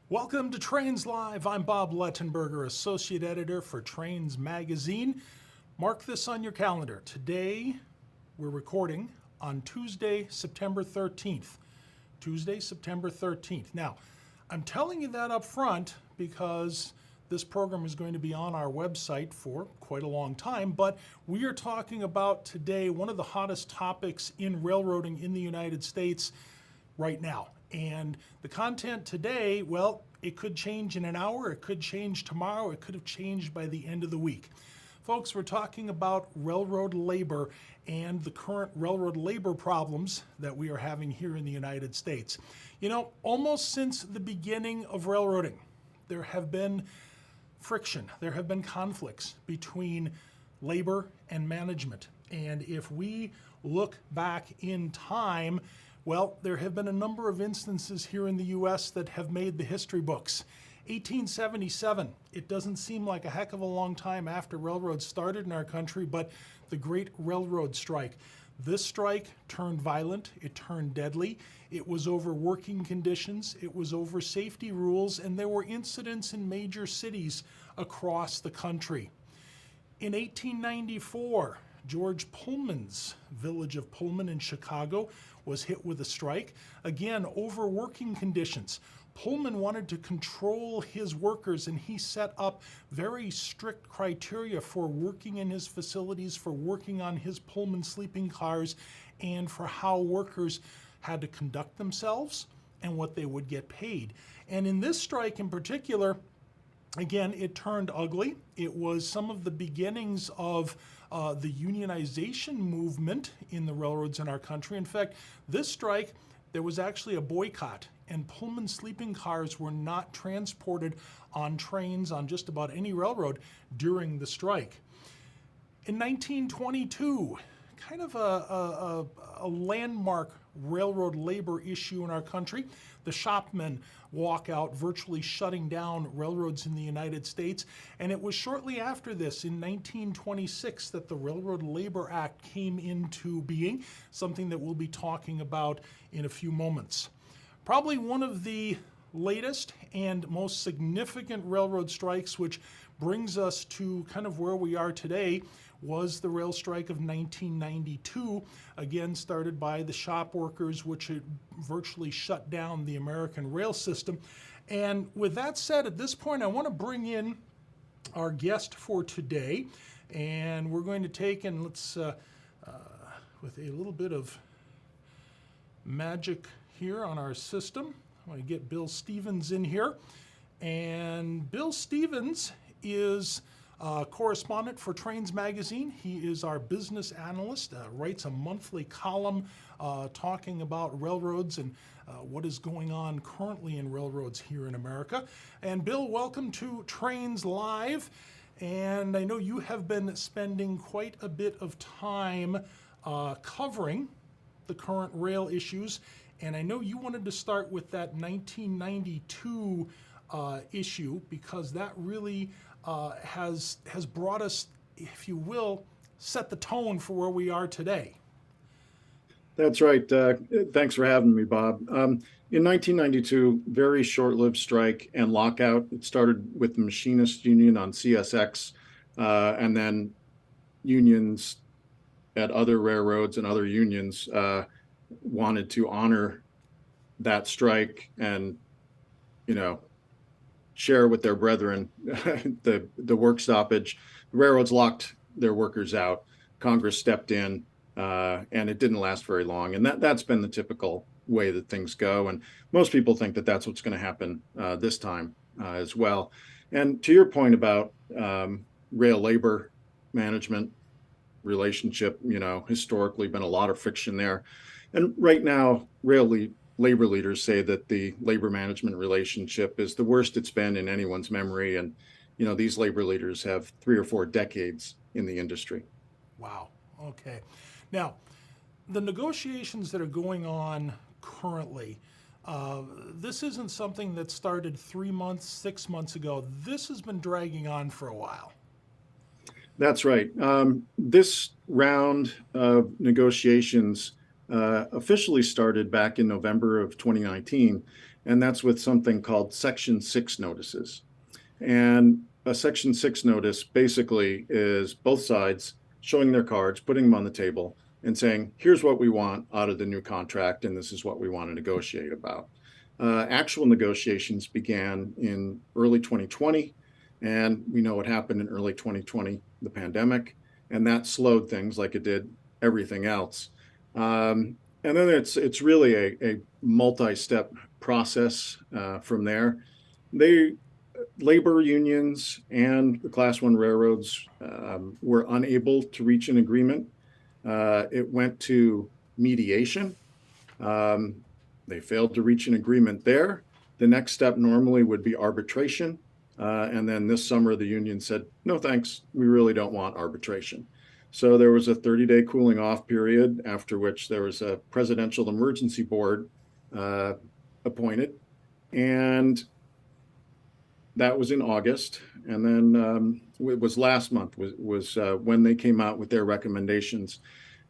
Welcome to Trains Live. I'm Bob Lettenberger, Associate Editor for Trains Magazine. Mark this on your calendar. Today, we're recording on Tuesday, September 13th. Tuesday, September 13th. Now, I'm telling you that up front because this program is going to be on our website for quite a long time, but we are talking about today one of the hottest topics in railroading in the United States right now. And the content today, well, it could change in an hour, it could change tomorrow, it could have changed by the end of the week. Folks, we're talking about railroad labor and the current railroad labor problems that we are having here in the United States. You know, almost since the beginning of railroading, there have been friction, there have been conflicts between labor and management. And if we look back in time, well, there have been a number of instances here in the U.S. that have made the history books. 1877, it doesn't seem like a heck of a long time after railroads started in our country, but the Great Railroad Strike. This strike turned violent, it turned deadly. It was over working conditions, it was over safety rules, and there were incidents in major cities across the country. In 1894, George Pullman's village of Pullman in Chicago was hit with a strike, again over working conditions. Pullman wanted to control his workers, and he set up very strict criteria for working in his facilities, for working on his Pullman sleeping cars, and for how workers had to conduct themselves and what they would get paid. And in this strike in particular, again, it turned ugly. It was some of the beginnings of the unionization movement in the railroads in our country. In fact, this strike, there was actually a boycott, and Pullman sleeping cars were not transported on trains on just about any railroad during the strike. In 1922, kind of a landmark railroad labor issue in our country, the shopmen walkout, virtually shutting down railroads in the United States. And it was shortly after this, in 1926, that the Railroad Labor Act came into being, something that we'll be talking about in a few moments. Probably one of the latest and most significant railroad strikes, which brings us to kind of where we are today, was the rail strike of 1992, again started by the shop workers, which had virtually shut down the American rail system. And with that said, at this point, I want to bring in our guest for today, and we're going to take and let's, with a little bit of magic here on our system, I'm going to get Bill Stevens in here. And Bill Stevens is correspondent for Trains Magazine. He is our business analyst, writes a monthly column talking about railroads and what is going on currently in railroads here in America. And Bill, welcome to Trains Live. And I know you have been spending quite a bit of time covering the current rail issues. And I know you wanted to start with that 1992 issue, because that really has brought us, if you will, set the tone for where we are today. That's right. Thanks for having me, Bob. In 1992, very short-lived strike and lockout. It started with the Machinist Union on CSX, and then unions at other railroads and other unions wanted to honor that strike and, share with their brethren the work stoppage. The railroads locked their workers out. Congress stepped in, and it didn't last very long. And that's been the typical way that things go. And most people think that that's what's going to happen this time as well. And to your point about rail labor management relationship, historically been a lot of friction there. And right now, labor leaders say that the labor management relationship is the worst it's been in anyone's memory. And, these labor leaders have 3 or 4 decades in the industry. Wow. Okay. Now, the negotiations that are going on currently, this isn't something that started 3 months, 6 months ago. This has been dragging on for a while. That's right. This round of negotiations officially started back in November of 2019. and that's with something called Section 6 notices. And a Section 6 notice basically is both sides showing their cards, putting them on the table, and saying, here's what we want out of the new contract, and this is what we want to negotiate about. Actual negotiations began in early 2020, and we know what happened in early 2020, the pandemic, and that slowed things like it did everything else. And then it's really a multi-step process from there. Labor unions and the Class 1 railroads were unable to reach an agreement. It went to mediation. They failed to reach an agreement there. The next step normally would be arbitration. And then this summer, the union said, no, thanks. We really don't want arbitration. So there was a 30-day cooling off period, after which there was a presidential emergency board appointed. And that was in August. And then it was last month was when they came out with their recommendations.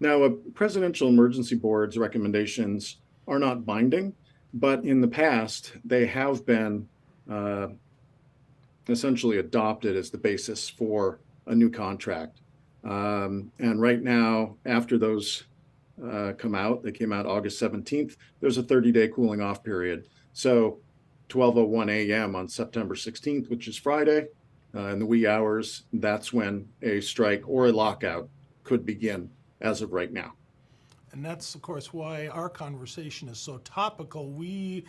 Now, a presidential emergency board's recommendations are not binding, but in the past, they have been essentially adopted as the basis for a new contract. And right now, after those come out, they came out August 17th, there's a 30-day cooling off period. So 12:01 a.m. on September 16th, which is Friday, in the wee hours, that's when a strike or a lockout could begin as of right now. And that's, of course, why our conversation is so topical. We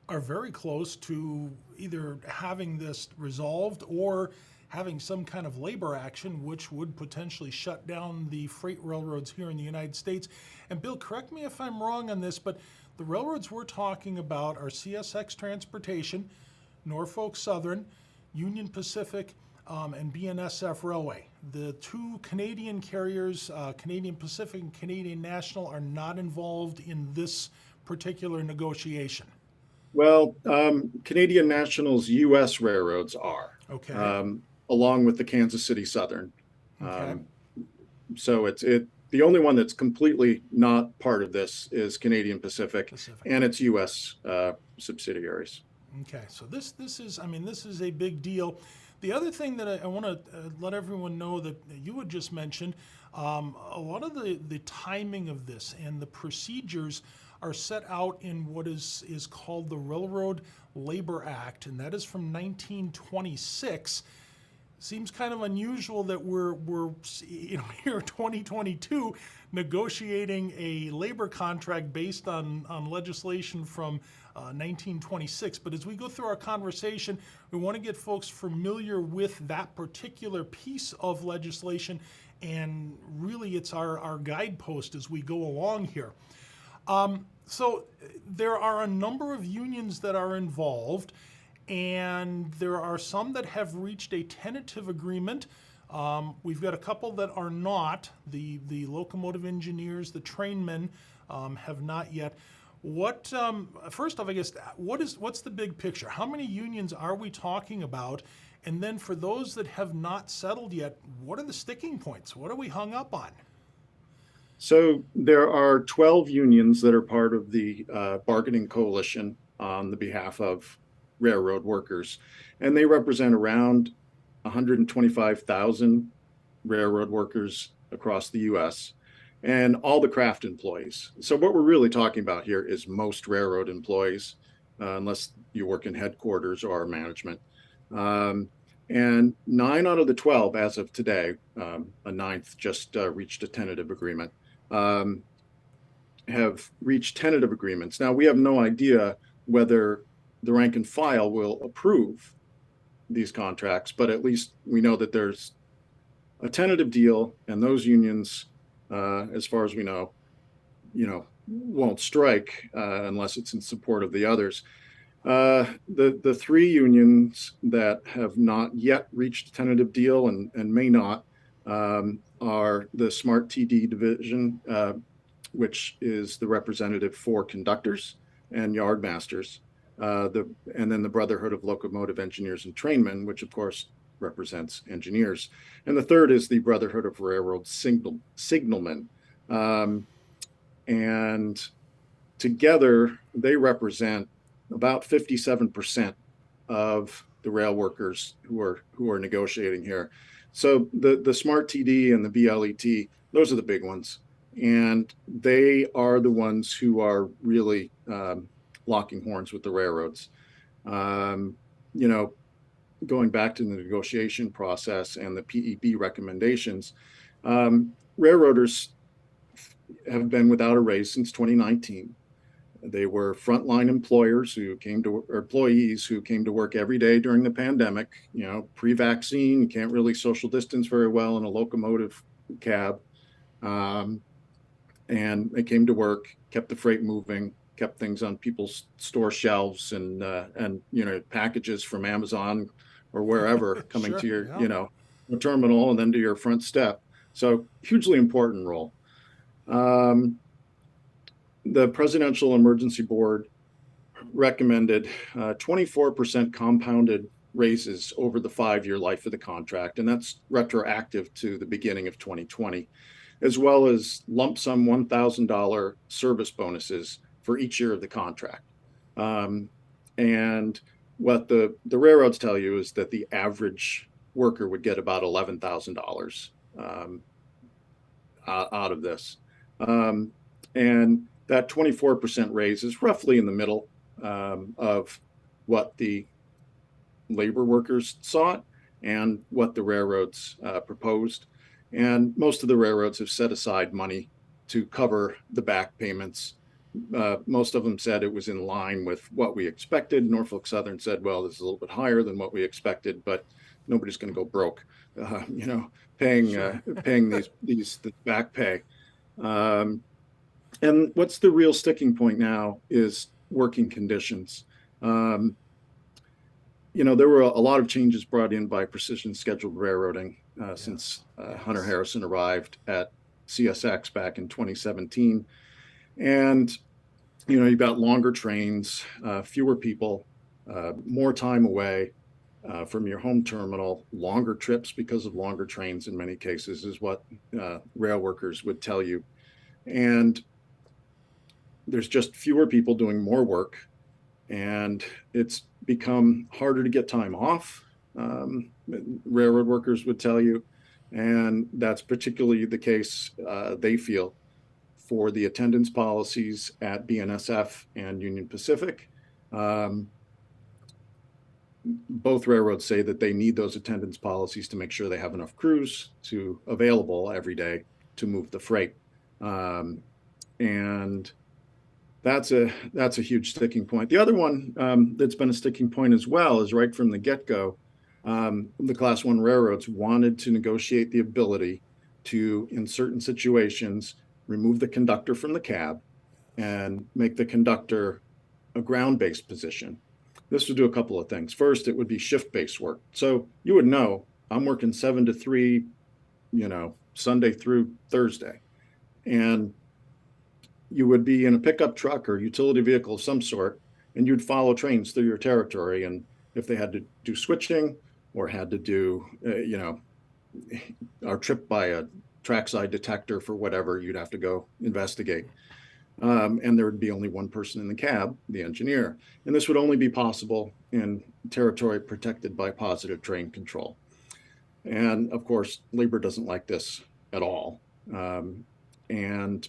are very close to either having this resolved or having some kind of labor action, which would potentially shut down the freight railroads here in the United States. And Bill, correct me if I'm wrong on this, but the railroads we're talking about are CSX Transportation, Norfolk Southern, Union Pacific, and BNSF Railway. The two Canadian carriers, Canadian Pacific and Canadian National, are not involved in this particular negotiation. Well, Canadian National's U.S. railroads are, Okay. Along with the Kansas City Southern. Okay. So the only one that's completely not part of this is Canadian Pacific. And its U.S. Subsidiaries. Okay, so this is a big deal. The other thing that I want to let everyone know that you had just mentioned, a lot of the timing of this and the procedures are set out in what is called the Railroad Labor Act, and that is from 1926. Seems kind of unusual that we're here 2022 negotiating a labor contract based on legislation from 1926. But as we go through our conversation, we want to get folks familiar with that particular piece of legislation, and really it's our guidepost as we go along here. So there are a number of unions that are involved, and there are some that have reached a tentative agreement. We've got a couple that are not. The locomotive engineers, the trainmen, have not yet. What first off, I guess, what's the big picture? How many unions are we talking about? And then for those that have not settled yet, what are the sticking points? What are we hung up on? So there are 12 unions that are part of the bargaining coalition on the behalf of railroad workers, and they represent around 125,000 railroad workers across the U.S. and all the craft employees. So what we're really talking about here is most railroad employees, unless you work in headquarters or management. And 9 out of the 12, as of today, a ninth just reached a tentative agreement, have reached tentative agreements. Now, we have no idea whether the rank and file will approve these contracts, but at least we know that there's a tentative deal, and those unions, as far as we know, won't strike unless it's in support of the others. The three unions that have not yet reached a tentative deal and may not are the Smart TD division, which is the representative for conductors and yardmasters, and then the Brotherhood of Locomotive Engineers and Trainmen, which of course represents engineers. And the third is the Brotherhood of Railroad Signalmen. And together they represent about 57% of the rail workers who are negotiating here. So the smart TD and the BLET, those are the big ones, and they are the ones who are really locking horns with the railroads. You know, going back to the negotiation process and the PEB recommendations, railroaders have been without a raise since 2019. They were frontline employees who came to work every day during the pandemic. You know, pre-vaccine, you can't really social distance very well in a locomotive cab, and they came to work, kept the freight moving, kept things on people's store shelves, and packages from Amazon or wherever coming Sure, to your yeah. terminal and then to your front step. So hugely important role. The Presidential Emergency Board recommended 24% compounded raises over the 5-year life of the contract, and that's retroactive to the beginning of 2020, as well as lump sum $1,000 service bonuses for each year of the contract. And what the railroads tell you is that the average worker would get about $11,000 out of this. And that 24% raise is roughly in the middle of what the labor workers sought and what the railroads proposed. And most of the railroads have set aside money to cover the back payments. Most of them said it was in line with what we expected. Norfolk Southern said, well, this is a little bit higher than what we expected, but nobody's going to go broke, paying these back pay. And what's the real sticking point now is working conditions. There were a lot of changes brought in by precision scheduled railroading since Hunter Harrison arrived at CSX back in 2017. And, you've got longer trains, fewer people, more time away from your home terminal, longer trips because of longer trains in many cases is what rail workers would tell you. And there's just fewer people doing more work, and it's become harder to get time off, railroad workers would tell you. And that's particularly the case, they feel, for the attendance policies at BNSF and Union Pacific. Both railroads say that they need those attendance policies to make sure they have enough crews available every day to move the freight. And that's a huge sticking point. The other one that's been a sticking point as well is right from the get-go, the Class I railroads wanted to negotiate the ability to, in certain situations, remove the conductor from the cab and make the conductor a ground-based position. This would do a couple of things. First, it would be shift-based work. So you would know, I'm working 7 to 3, Sunday through Thursday. And you would be in a pickup truck or utility vehicle of some sort, and you'd follow trains through your territory. And if they had to do switching or had to do, our trip by a trackside detector for whatever, you'd have to go investigate. And there would be only one person in the cab, the engineer. And this would only be possible in territory protected by positive train control. And of course, labor doesn't like this at all. And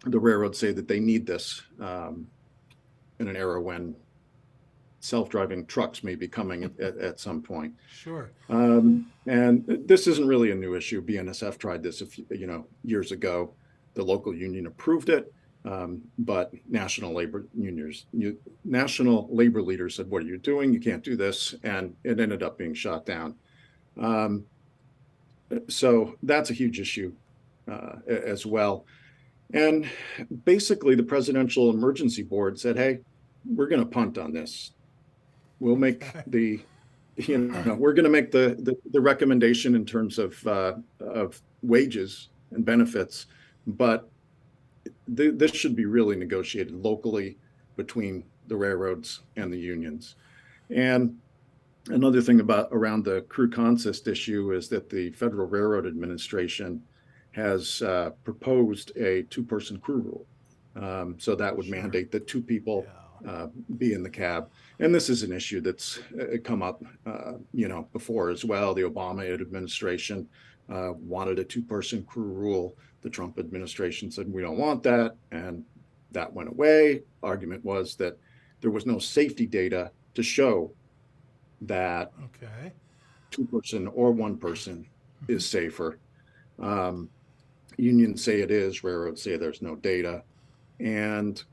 the railroads say that they need this in an era when self-driving trucks may be coming at some point. Sure. And this isn't really a new issue. BNSF tried this years ago. The local union approved it, but national labor leaders said, "What are you doing? You can't do this," and it ended up being shot down. So that's a huge issue as well. And basically, the Presidential Emergency Board said, "Hey, we're going to punt on this. We'll make we're going to make the recommendation in terms of wages and benefits, but this should be really negotiated locally between the railroads and the unions." And another thing around the crew consist issue is that the Federal Railroad Administration has proposed a 2-person crew rule. So that would mandate that 2 people be in the cab. And this is an issue that's come up, before as well. The Obama administration wanted a two-person crew rule. The Trump administration said, we don't want that. And that went away. Argument was that there was no safety data to show that Okay. two-person or one person is safer. Unions say it is, railroads say there's no data. And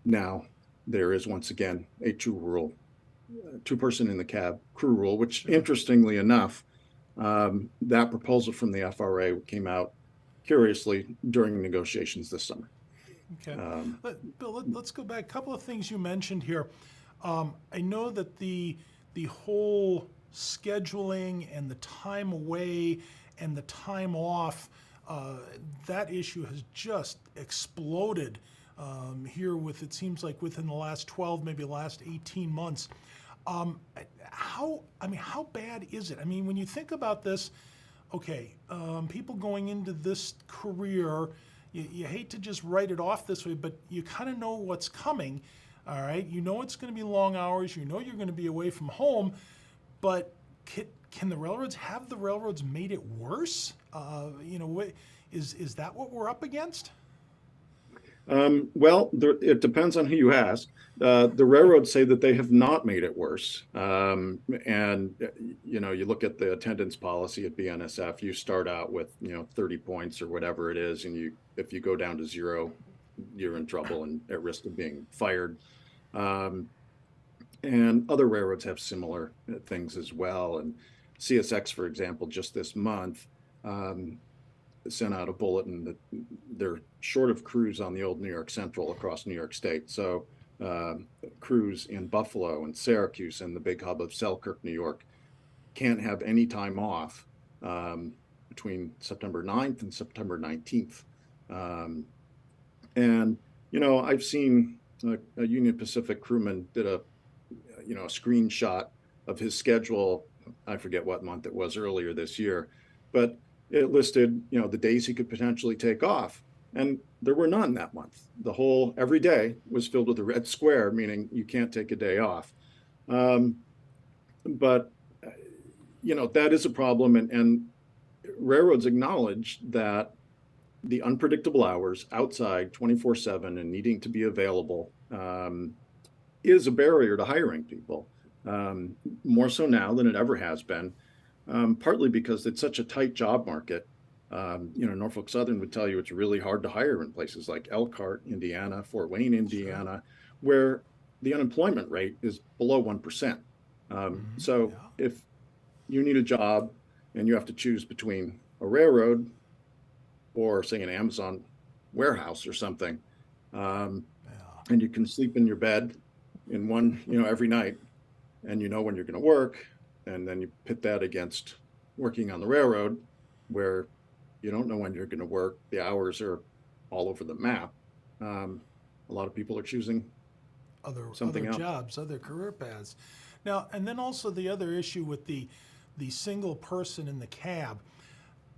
now there is once again a two-person in the cab crew rule, which interestingly enough, that proposal from the FRA came out curiously during negotiations this summer. Okay. Bill, let's go back. A couple of things you mentioned here. I know that the whole scheduling and the time away and the time off, that issue has just exploded here with, it seems like within the last 12, maybe the last 18 months. How bad is it? I mean, when you think about this, okay, people going into this career, you hate to just write it off this way, but you kind of know what's coming, all right? You know it's going to be long hours. You know you're going to be away from home, but can the railroads, have the railroads made it worse? Is that what we're up against? It depends on who you ask. The railroads say that they have not made it worse. You look at the attendance policy at BNSF, you start out with, 30 points or whatever it is. And if you go down to 0, you're in trouble and at risk of being fired. And other railroads have similar things as well. And CSX, for example, just this month, sent out a bulletin that they're short of crews on the old New York Central across New York State. So crews in Buffalo and Syracuse and the big hub of Selkirk, New York, can't have any time off between September 9th and September 19th. I've seen a Union Pacific crewman did a screenshot of his schedule. I forget what month it was earlier this year, but it listed, the days he could potentially take off. And there were none that month. Every day was filled with a red square, meaning you can't take a day off. But that is a problem. And railroads acknowledge that the unpredictable hours outside 24/7 and needing to be available is a barrier to hiring people, more so now than it ever has been. Partly because it's such a tight job market. Norfolk Southern would tell you it's really hard to hire in places like Elkhart, Indiana, Fort Wayne, Indiana, where the unemployment rate is below 1%. If you need a job and you have to choose between a railroad or, say, an Amazon warehouse or something, and you can sleep in your bed in one, every night, and you know when you're going to work, and then you pit that against working on the railroad where you don't know when you're going to work. The hours are all over the map. A lot of people are choosing something else. Jobs, other career paths. Now, and then also the other issue with the single person in the cab,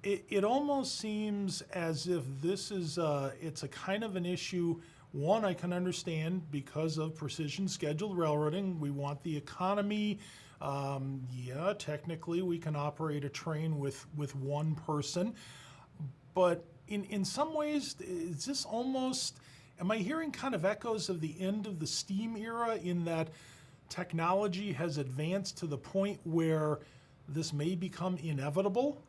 it almost seems as if this is it's a kind of an issue. One, I can understand because of precision scheduled railroading. We want the economy. Technically we can operate a train with one person, but in some ways, is this almost, am I hearing kind of echoes of the end of the steam era in that technology has advanced to the point where this may become inevitable?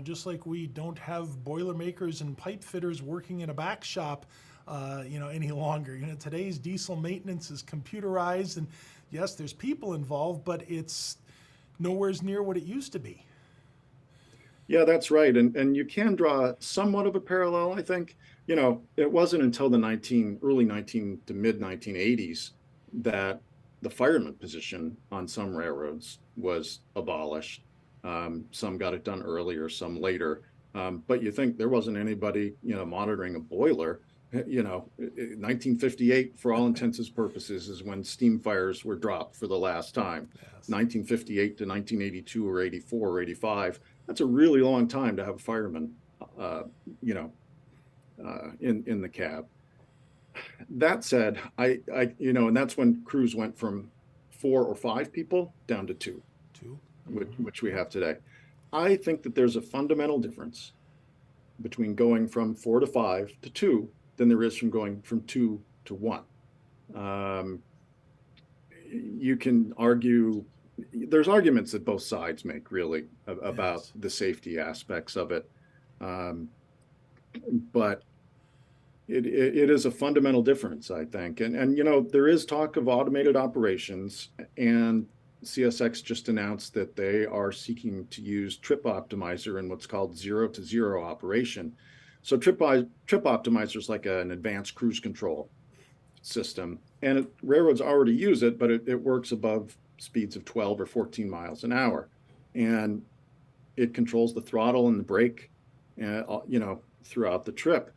Just like we don't have boilermakers and pipe fitters working in a back shop any longer. Today's diesel maintenance is computerized, and yes, there's people involved, but it's nowhere near what it used to be. Yeah, that's right. And you can draw somewhat of a parallel, I think. It wasn't until the early 19 to mid 1980s that the fireman position on some railroads was abolished. Some got it done earlier, some later. But you think there wasn't anybody, monitoring a boiler. 1958, for all intents and purposes, is when steam fires were dropped for the last time. Yes. 1958 to 1982 or 84 or 85. That's a really long time to have a fireman, in the cab. That said, and that's when crews went from 4 or 5 people down to two, Two. which we have today. I think that there's a fundamental difference between going from 4 to 5 to 2 than there is from going from 2 to 1. Um, you can argue, there's arguments that both sides make really about Yes. the safety aspects of it. Um, but it is a fundamental difference, I think. And there is talk of automated operations, and CSX just announced that they are seeking to use Trip Optimizer in what's called 0 to 0 operation. So Trip Optimizer is like an advanced cruise control system, and railroads already use it, but it works above speeds of 12 or 14 miles an hour, and it controls the throttle and the brake, throughout the trip.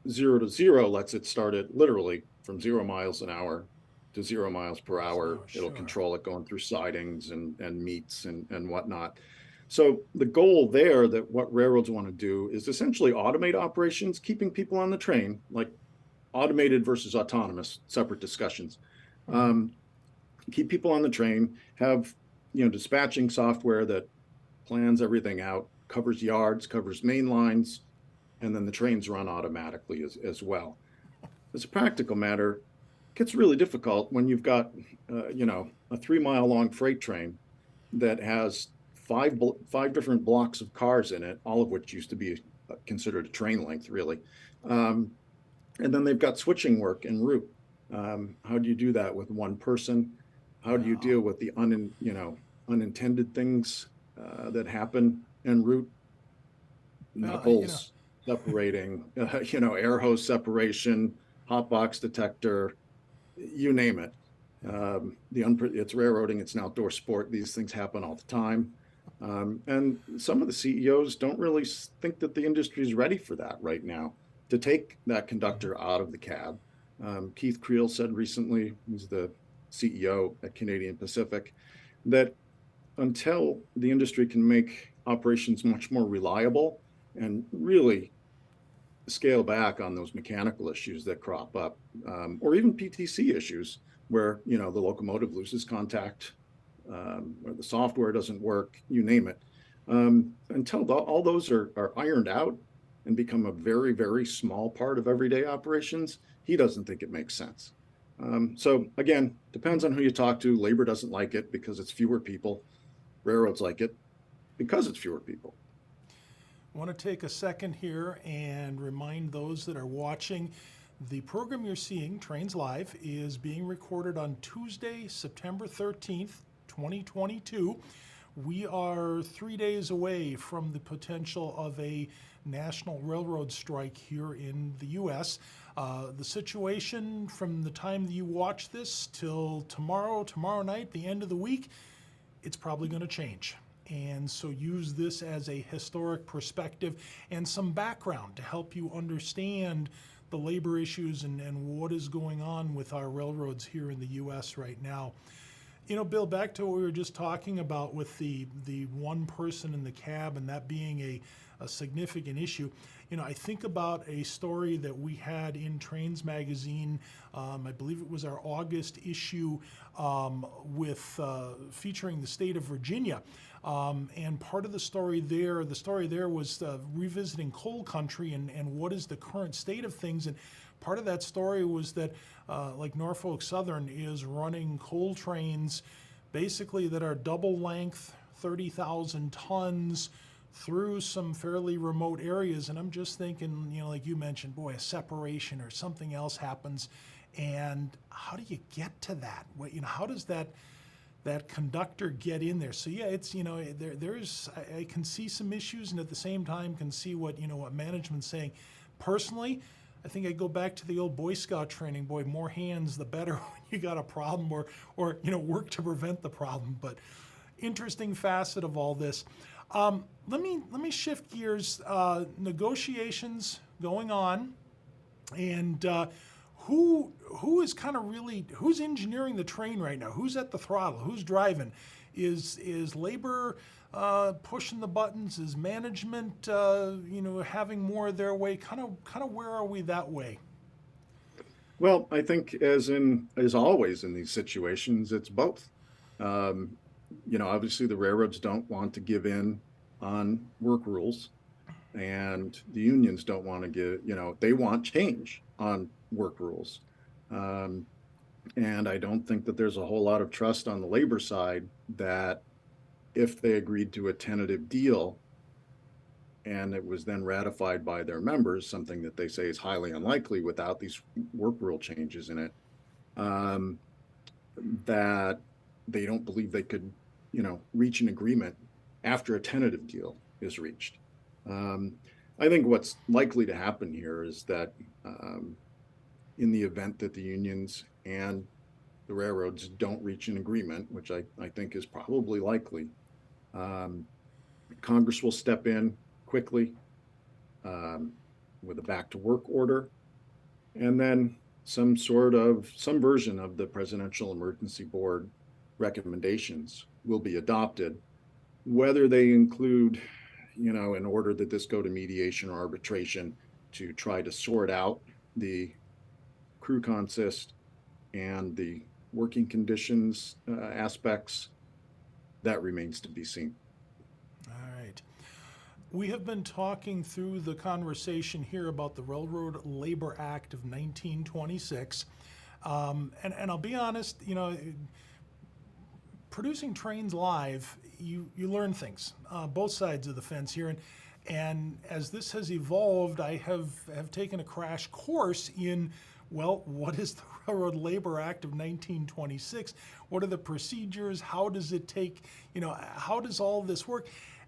0 to 0 lets it start it literally from 0 miles an hour to 0 miles per hour. It'll Sure. control it going through sidings and meets and whatnot. So the goal there, that what railroads want to do, is essentially automate operations, keeping people on the train, like automated versus autonomous, separate discussions. Keep people on the train, have dispatching software that plans everything out, covers yards, covers main lines, and then the trains run automatically as well. As a practical matter, it gets really difficult when you've got a 3 mile long freight train that has five different blocks of cars in it, all of which used to be considered a train length, really. And then they've got switching work en route. How do you do that with one person? How do you deal with the unintended things that happen en route? Knuckles separating, air hose separation, hot box detector, you name it. It's railroading, it's an outdoor sport. These things happen all the time. And some of the CEOs don't really think that the industry is ready for that right now, to take that conductor out of the cab. Keith Creel said recently, who's the CEO at Canadian Pacific, that until the industry can make operations much more reliable and really scale back on those mechanical issues that crop up, or even PTC issues where the locomotive loses contact, or the software doesn't work, you name it. Until all those are ironed out and become a very, very small part of everyday operations, he doesn't think it makes sense. So again, depends on who you talk to. Labor doesn't like it because it's fewer people. Railroads like it because it's fewer people. I want to take a second here and remind those that are watching, the program you're seeing, Trains Live, is being recorded on Tuesday, September 13th, 2022. We are 3 days away from the potential of a national railroad strike here in the U.S. The situation from the time that you watch this till tomorrow night, the end of the week, it's probably going to change. And so use this as a historic perspective and some background to help you understand the labor issues and what is going on with our railroads here in the U.S. right now. Bill, back to what we were just talking about with the one person in the cab and that being a significant issue. I think about a story that we had in Trains Magazine. I believe it was our August issue with featuring the state of Virginia. And part of the story there was revisiting coal country and what is the current state of things. And part of that story was that like Norfolk Southern is running coal trains basically that are double length, 30,000 tons, through some fairly remote areas. And I'm just thinking, like you mentioned, boy, a separation or something else happens. And how do you get to that? How does that conductor get in there? So yeah, it's, I can see some issues, and at the same time can see what management's saying. Personally, I think I go back to the old Boy Scout training. Boy, more hands the better when you got a problem, or work to prevent the problem. But interesting facet of all this. Let me shift gears. Negotiations going on, and who is kind of really, who's engineering the train right now? Who's at the throttle? Who's driving? Is labor pushing the buttons? Is management having more of their way? Kind of where are we that way? Well, I think as always in these situations, it's both. Um, Obviously the railroads don't want to give in on work rules, and the unions don't want to they want change on work rules. Um, and I don't think that there's a whole lot of trust on the labor side that if they agreed to a tentative deal and it was then ratified by their members, something that they say is highly unlikely without these work rule changes in it, um, that they don't believe they could, reach an agreement after a tentative deal is reached. Um, I think what's likely to happen here is that in the event that the unions and the railroads don't reach an agreement, which I think is probably likely, um, Congress will step in quickly um, with a back to work order, and then some version of the Presidential Emergency Board recommendations will be adopted, whether they include, in order that this go to mediation or arbitration to try to sort out the crew consist and the working conditions aspects, that remains to be seen. All right. We have been talking through the conversation here about the Railroad Labor Act of 1926. And I'll be honest, producing trains live, you learn things, both sides of the fence here. And as this has evolved, I have taken a crash course in, well, what is the Railroad Labor Act of 1926? What are the procedures? How does it take, how does all this work?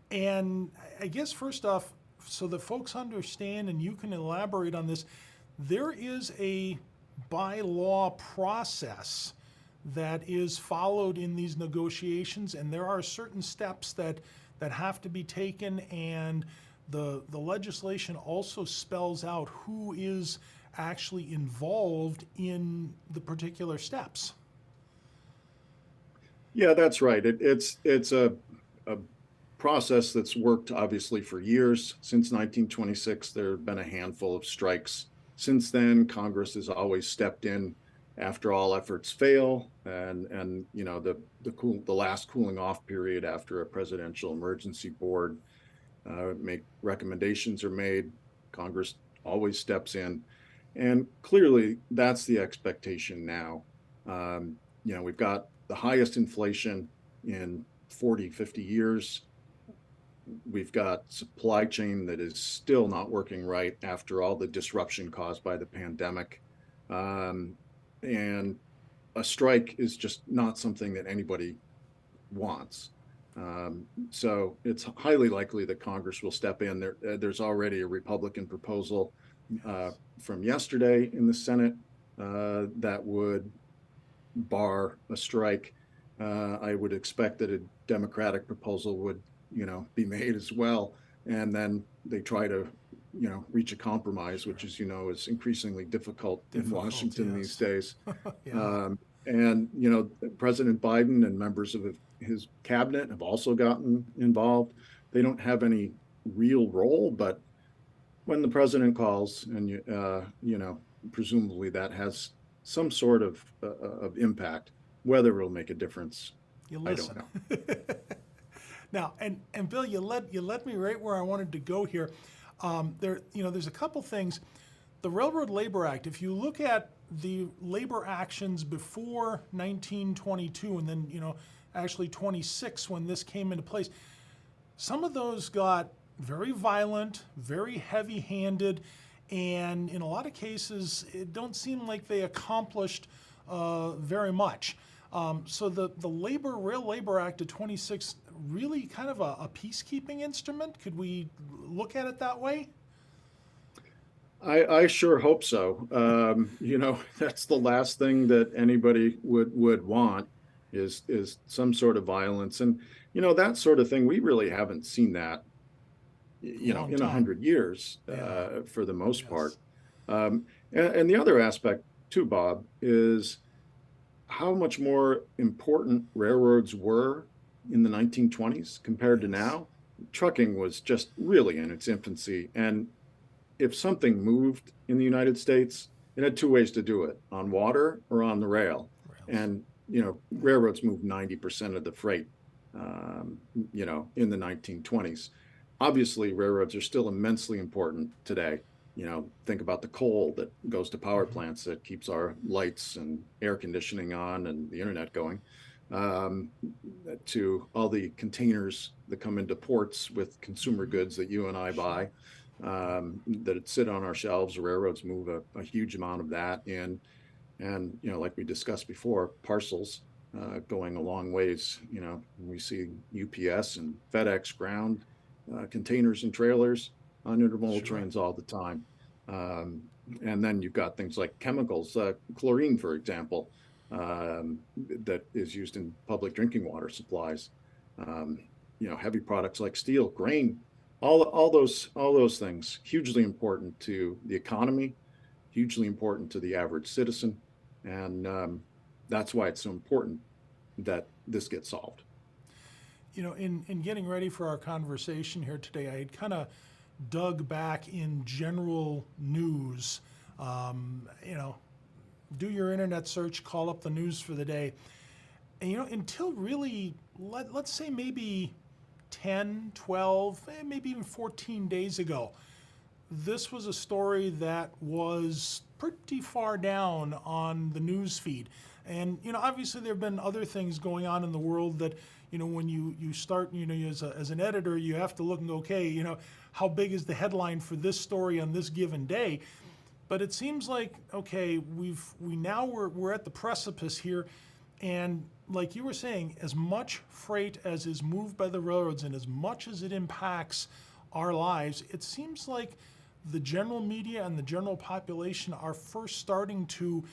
And I guess first off, so that folks understand and you can elaborate on this, there is a by-law process that is followed in these negotiations, and there are certain steps that have to be taken, and the legislation also spells out who is actually involved in the particular steps. Yeah, that's right. It's a process that's worked obviously for years. Since 1926, there have been a handful of strikes. Since then, Congress has always stepped in after all efforts fail, and the last cooling off period after a presidential emergency board recommendations are made, Congress always steps in, and clearly that's the expectation now. We've got the highest inflation in 40, 50 years. We've got supply chain that is still not working right after all the disruption caused by the pandemic. And a strike is just not something that anybody wants. So it's highly likely that Congress will step in. There's already a Republican proposal from yesterday in the Senate that would bar a strike. I would expect that a Democratic proposal would, be made as well. And then they try to, reach a compromise, which is increasingly difficult in Washington these days. Yeah. And, President Biden and members of his cabinet have also gotten involved. They don't have any real role, but when the president calls and, presumably that has some sort of impact. Whether it'll make a difference, You listen. I don't know. Now, and Bill, you led me right where I wanted to go here. There's a couple things. The Railroad Labor Act, if you look at the labor actions before 1922 and then, actually 26 when this came into place, some of those got very violent, very heavy-handed, and in a lot of cases, it don't seem like they accomplished very much. So the Rail Labor Act of 26 really kind of a peacekeeping instrument? Could we look at it that way? I sure hope so. That's the last thing that anybody would want is some sort of violence. And, that sort of thing, we really haven't seen that, in 100 years for the most part. And the other aspect too, Bob, is how much more important railroads were in the 1920s compared to now. Trucking was just really in its infancy. And if something moved in the United States, it had two ways to do it: on water or on the rail. Rails. And railroads moved 90% of the freight, in the 1920s. Obviously, railroads are still immensely important today. Think about the coal that goes to power plants that keeps our lights and air conditioning on and the internet going, um, to all the containers that come into ports with consumer goods that you and I buy, that sit on our shelves. Railroads move a huge amount of that. And like we discussed before, parcels, going a long ways. We see UPS and FedEx ground containers and trailers on intermodal Sure. trains all the time. And then you've got things like chemicals, chlorine, for example, that is used in public drinking water supplies. Heavy products like steel, grain, all those things, hugely important to the economy, hugely important to the average citizen. And that's why it's so important that this gets solved. In getting ready for our conversation here today, I had kind of dug back in general news. Do your internet search, call up the news for the day. And, until really, let's say maybe 10, 12, maybe even 14 days ago, this was a story that was pretty far down on the news feed. And, obviously there have been other things going on in the world that, when you start, as an editor, you have to look and go, okay, how big is the headline for this story on this given day? But it seems like, okay, we're at the precipice here. And like you were saying, as much freight as is moved by the railroads and as much as it impacts our lives, it seems like the general media and the general population are first starting to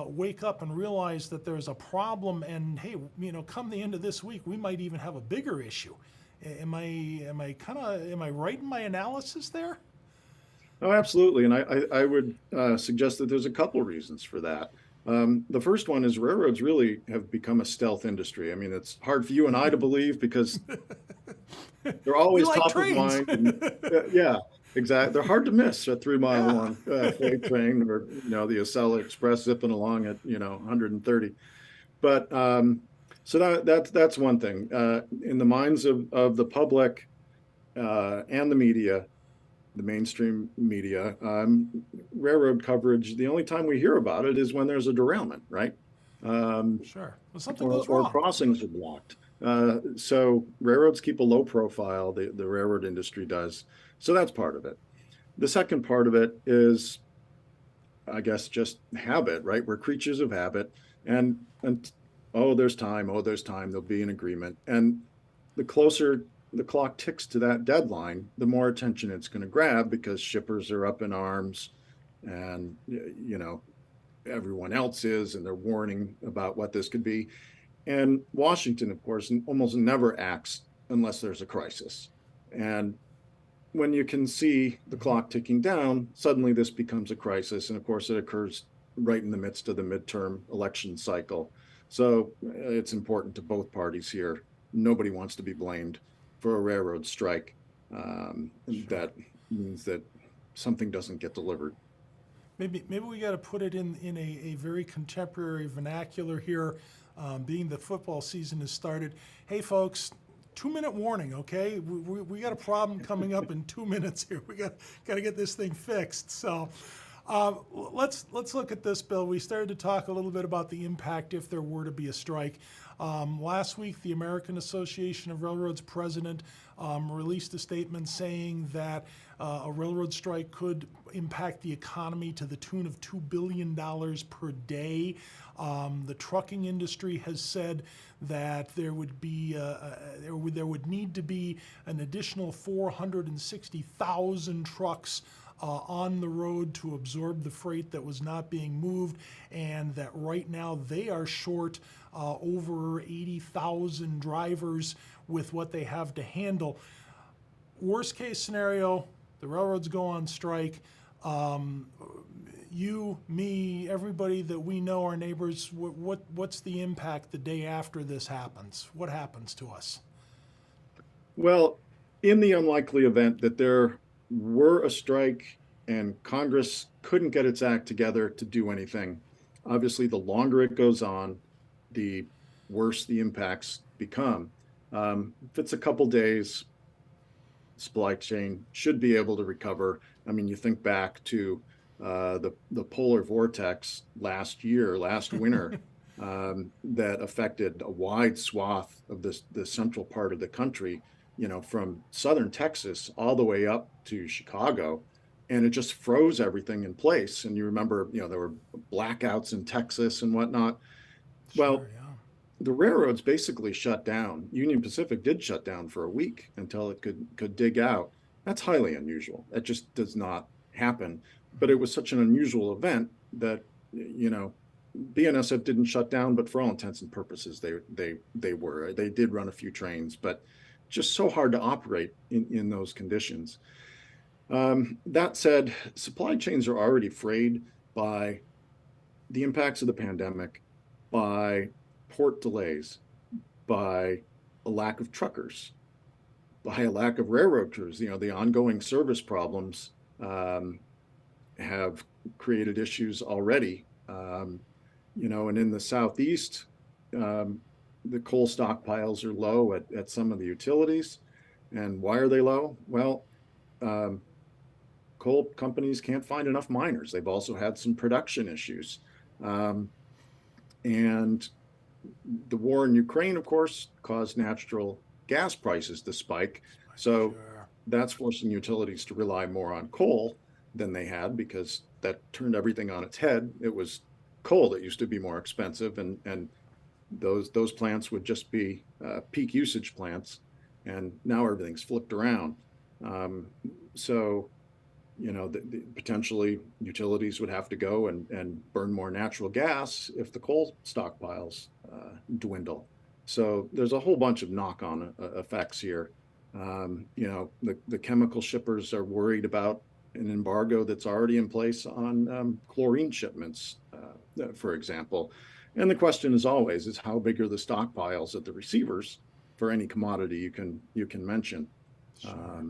wake up and realize that there's a problem. And hey, come the end of this week, we might even have a bigger issue. Am I right in my analysis there? Oh, absolutely. And I would suggest that there's a couple reasons for that. The first one is railroads really have become a stealth industry. I mean, it's hard for you and I to believe because they're always like top trains. of mind. And, yeah, exactly. They're hard to miss a 3 mile long freight train, or the Acela Express zipping along at 130. But so that's one thing. In the minds of the public and the media, the mainstream media, railroad coverage, the only time we hear about it is when there's a derailment, right? Sure. Well, something goes Or wrong. crossings are blocked. So railroads keep a low profile, the railroad industry does. So that's part of it. The second part of it is, I guess, just habit, right? We're creatures of habit. And there's time, there'll be an agreement. And the closer the clock ticks to that deadline, the more attention it's going to grab, because shippers are up in arms, and everyone else is, and they're warning about what this could be. And Washington, of course, almost never acts unless there's a crisis. And when you can see the clock ticking down, suddenly this becomes a crisis. And of course, it occurs right in the midst of the midterm election cycle. So it's important to both parties here. Nobody wants to be blamed for a railroad strike. Sure. That means that something doesn't get delivered. Maybe we got to put it in a very contemporary vernacular here, being that football season has started. Hey, folks, 2-minute warning, okay? We got a problem coming up in 2 minutes here. We got to get this thing fixed. So let's look at this, Bill. We started to talk a little bit about the impact if there were to be a strike. Last week, the American Association of Railroads president released a statement saying that a railroad strike could impact the economy to the tune of $2 billion per day. The trucking industry has said that there would need to be an additional 460,000 trucks on the road to absorb the freight that was not being moved, and that right now they are short over 80,000 drivers with what they have to handle. Worst case scenario, the railroads go on strike. You, me, everybody that we know, our neighbors, what's the impact the day after this happens? What happens to us? Well, in the unlikely event that there were a strike and Congress couldn't get its act together to do anything. Obviously, the longer it goes on, the worse the impacts become. If it's a couple days, supply chain should be able to recover. I mean, you think back to the polar vortex last winter, that affected a wide swath of the central part of the country, from southern Texas all the way up to Chicago. And it just froze everything in place. And you remember, there were blackouts in Texas and whatnot. Sure, Well, yeah. the railroads basically shut down. Union Pacific did shut down for a week until it could dig out. That's highly unusual. That just does not happen. But it was such an unusual event that, BNSF didn't shut down, but for all intents and purposes, they did run a few trains, but just so hard to operate in those conditions. That said, supply chains are already frayed by the impacts of the pandemic, by port delays, by a lack of truckers, by a lack of railroad crews. The ongoing service problems have created issues already. And in the Southeast, the coal stockpiles are low at some of the utilities. And why are they low? Well, coal companies can't find enough miners. They've also had some production issues. And the war in Ukraine, of course, caused natural gas prices to spike. So Sure. that's forcing utilities to rely more on coal than they had, because that turned everything on its head. It was coal that used to be more expensive, and those plants would just be peak usage plants. And now everything's flipped around. So potentially utilities would have to go and burn more natural gas if the coal stockpiles dwindle. So there's a whole bunch of knock-on effects here. The chemical shippers are worried about an embargo that's already in place on chlorine shipments, for example. And the question is always is how big are the stockpiles at the receivers for any commodity you can mention. Sure.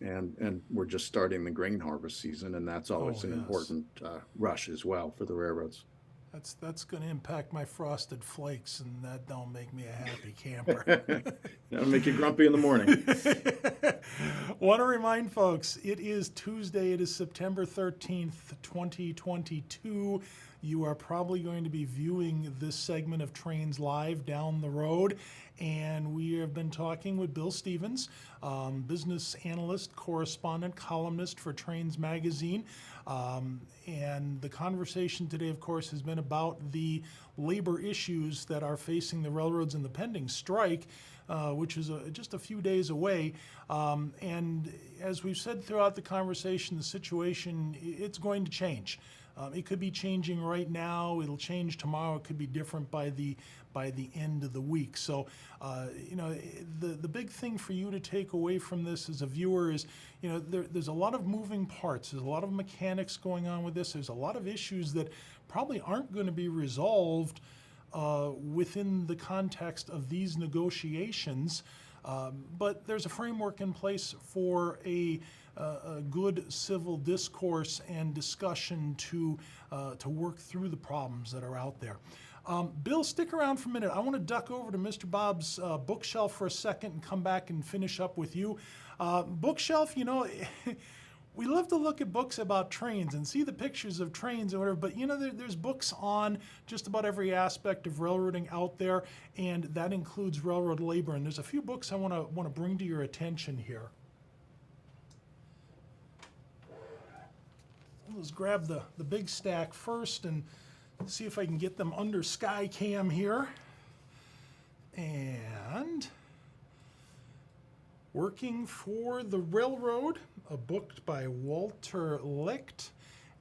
And we're just starting the grain harvest season, and that's always an Yes. important rush as well for the railroads. That's going to impact my frosted flakes, and that don't make me a happy camper. That'll make you grumpy in the morning. Want to remind folks, it is Tuesday. It is September 13th, 2022. You are probably going to be viewing this segment of Trains live down the road. And we have been talking with Bill Stevens, business analyst, correspondent, columnist for Trains Magazine. And the conversation today, of course, has been about the labor issues that are facing the railroads and the pending strike, which is just a few days away. And as we've said throughout the conversation, the situation, it's going to change. It could be changing right now. It'll change tomorrow. It could be different by the end of the week. So, the big thing for you to take away from this as a viewer is, there's a lot of moving parts. There's a lot of mechanics going on with this. There's a lot of issues that probably aren't going to be resolved within the context of these negotiations. But there's a framework in place for a good civil discourse and discussion to work through the problems that are out there. Bill, stick around for a minute. I want to duck over to Mr. Bob's bookshelf for a second and come back and finish up with you. Bookshelf, we love to look at books about trains and see the pictures of trains and whatever, but there's books on just about every aspect of railroading out there, and that includes railroad labor. And there's a few books I want to bring to your attention here. Let's grab the big stack first and see if I can get them under Skycam here. And Working for the Railroad, a book by Walter Licht.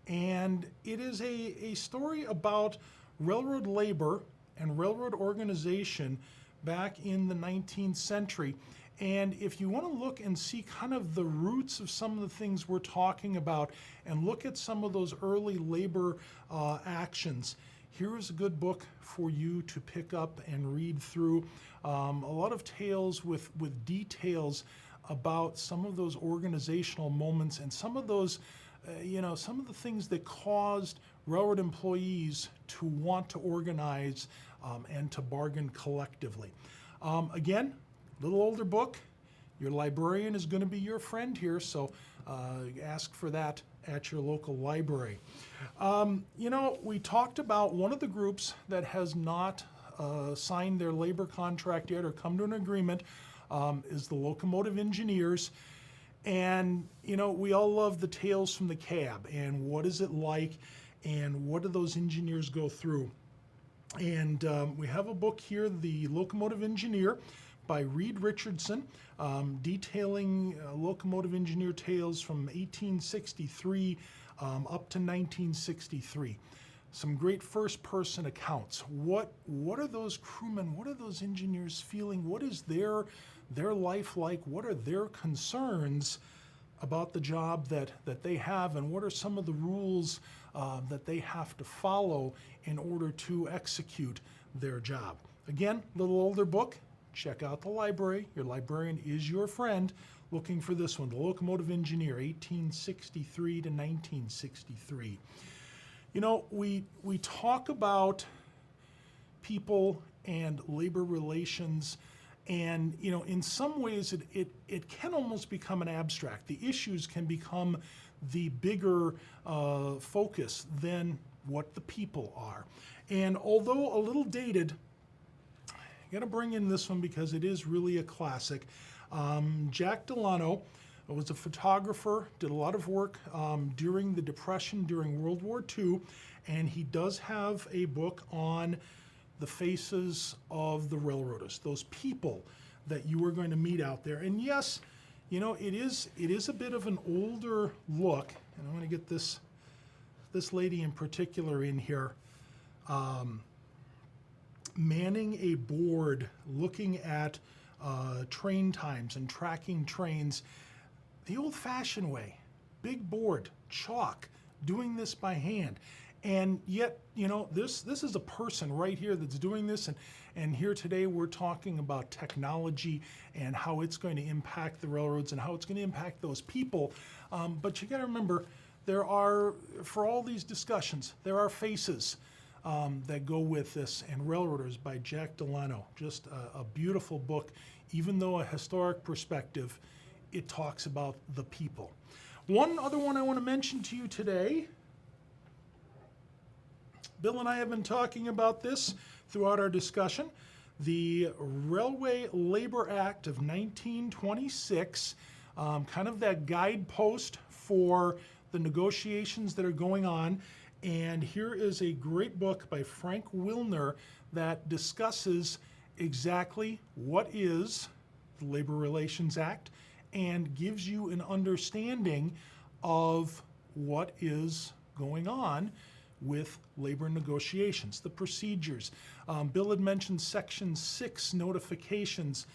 And it is a story about railroad labor and railroad organization back in the 19th century. And if you want to look and see kind of the roots of some of the things we're talking about and look at some of those early labor actions, here is a good book for you to pick up and read through. A lot of tales with details about some of those organizational moments and some of those some of the things that caused railroad employees to want to organize and to bargain collectively. Again, little older book. Your librarian is going to be your friend here, so ask for that at your local library. We talked about one of the groups that has not signed their labor contract yet or come to an agreement is the locomotive engineers. And, we all love the tales from the cab and what is it like and what do those engineers go through. And we have a book here, The Locomotive Engineer by Reed Richardson, detailing locomotive engineer tales from 1863 up to 1963. Some great first-person accounts. What are those crewmen, what are those engineers feeling? What is their life like? What are their concerns about the job that they have, and what are some of the rules that they have to follow in order to execute their job? Again, little older book. Check out the library. Your librarian is your friend. Looking for this one, The Locomotive Engineer, 1863 to 1963. We talk about people and labor relations, and in some ways it can almost become an abstract. The issues can become the bigger focus than what the people are. And although a little dated, I'm going to bring in this one because it is really a classic. Jack Delano was a photographer, did a lot of work during the Depression, during World War II, and he does have a book on the faces of the railroaders, those people that you are going to meet out there. And yes, it is a bit of an older look, and I'm going to get this lady in particular in here. Manning a board, looking at train times and tracking trains the old-fashioned way. Big board, chalk, doing this by hand. And yet, this is a person right here that's doing this. And here today we're talking about technology and how it's going to impact the railroads and how it's going to impact those people. But you got to remember, for all these discussions, there are faces that go with this, and Railroaders by Jack Delano. Just a beautiful book. Even though a historic perspective, it talks about the people. One other one I want to mention to you today, Bill and I have been talking about this throughout our discussion, the Railway Labor Act of 1926, kind of that guidepost for the negotiations that are going on. And here is a great book by Frank Wilner that discusses exactly what is the Labor Relations Act and gives you an understanding of what is going on with labor negotiations, the procedures. Bill had mentioned Section 6 notifications.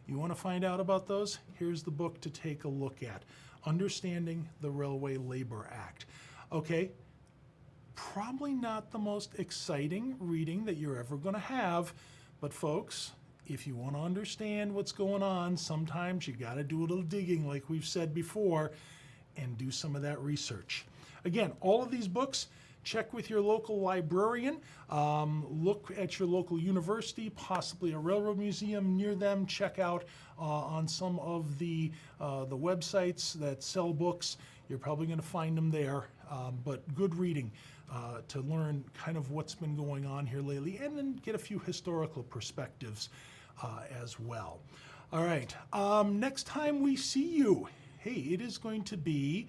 You want to find out about those? Here's the book to take a look at, Understanding the Railway Labor Act. Okay, probably not the most exciting reading that you're ever going to have, but folks, if you want to understand what's going on, sometimes you got to do a little digging, like we've said before, and do some of that research. Again, all of these books, check with your local librarian, look at your local university, possibly a railroad museum near them, check out on some of the websites that sell books. You're probably going to find them there, but good reading to learn kind of what's been going on here lately, and then get a few historical perspectives as well. All right, next time we see you, hey, it is going to be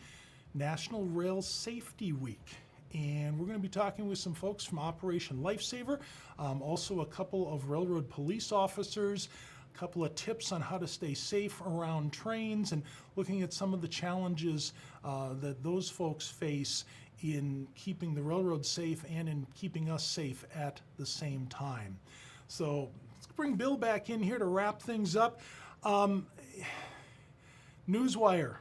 National Rail Safety Week. And we're going to be talking with some folks from Operation Lifesaver, also a couple of railroad police officers, a couple of tips on how to stay safe around trains, and looking at some of the challenges that those folks face in keeping the railroad safe and in keeping us safe at the same time. So let's bring Bill back in here to wrap things up. Newswire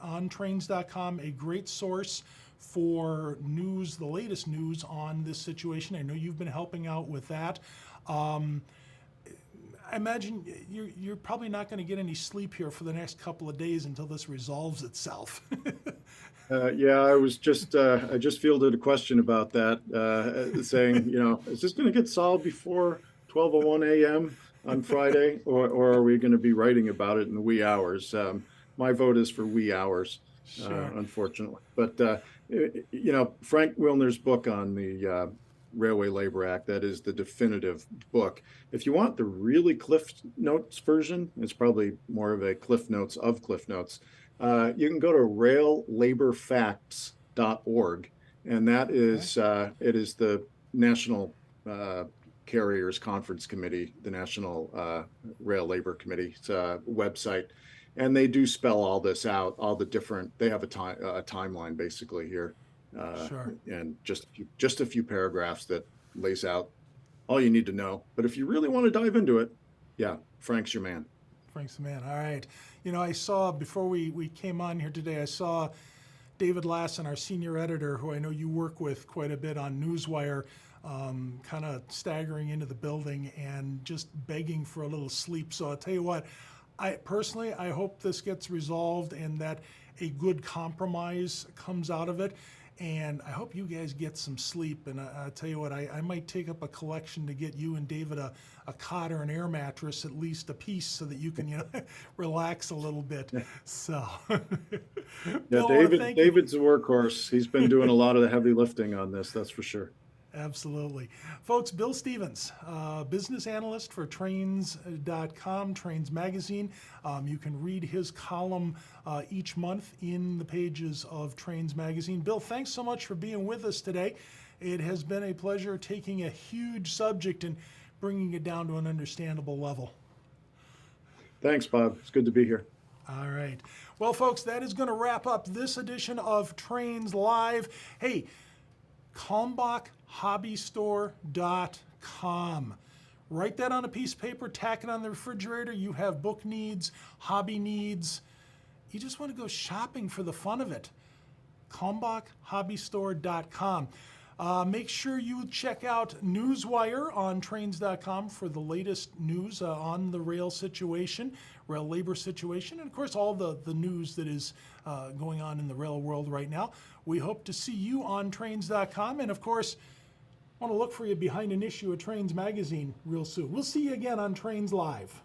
on trains.com, a great source for news, the latest news on this situation. I know you've been helping out with that. I imagine you're probably not going to get any sleep here for the next couple of days until this resolves itself. Yeah, I just fielded a question about that, saying, is this going to get solved before 12:01 a.m. on Friday, or are we going to be writing about it in the wee hours? My vote is for wee hours, Sure. unfortunately. But, Frank Wilner's book on the Railway Labor Act, that is the definitive book. If you want the really Cliff Notes version, it's probably more of a Cliff Notes of Cliff Notes. You can go to raillellaborfacts.org, and that is it is the National Carriers Conference Committee, the National Rail Labor Committee's website, and they do spell all this out, all the different. They have a timeline basically here, Sure. and just a few paragraphs that lays out all you need to know. But if you really want to dive into it, yeah, Frank's your man. Frank's the man. All right. I saw, before we came on here today, I saw David Lassen, our senior editor, who I know you work with quite a bit on Newswire, kind of staggering into the building and just begging for a little sleep. So I'll tell you what, I hope this gets resolved and that a good compromise comes out of it. And I hope you guys get some sleep. And I'll tell you what, I might take up a collection to get you and David a cot or an air mattress, at least a piece, so that you can relax a little bit. So, yeah, David's a workhorse. He's been doing a lot of the heavy lifting on this, that's for sure. Absolutely. Folks, Bill Stevens, business analyst for trains.com, Trains Magazine. You can read his column each month in the pages of Trains Magazine. Bill, thanks so much for being with us today. It has been a pleasure taking a huge subject and bringing it down to an understandable level. Thanks, Bob. It's good to be here. All right. Well, folks, that is going to wrap up this edition of Trains Live. Hey, KalmbachHobbyStore.com. Write that on a piece of paper, tack it on the refrigerator. You have book needs, hobby needs. You just want to go shopping for the fun of it. KalmbachHobbyStore.com. Make sure you check out Newswire on trains.com for the latest news on the rail labor situation, and of course all the news that is going on in the rail world right now. We hope to see you on trains.com, and of course want to look for you behind an issue of Trains Magazine real soon. We'll see you again on Trains Live.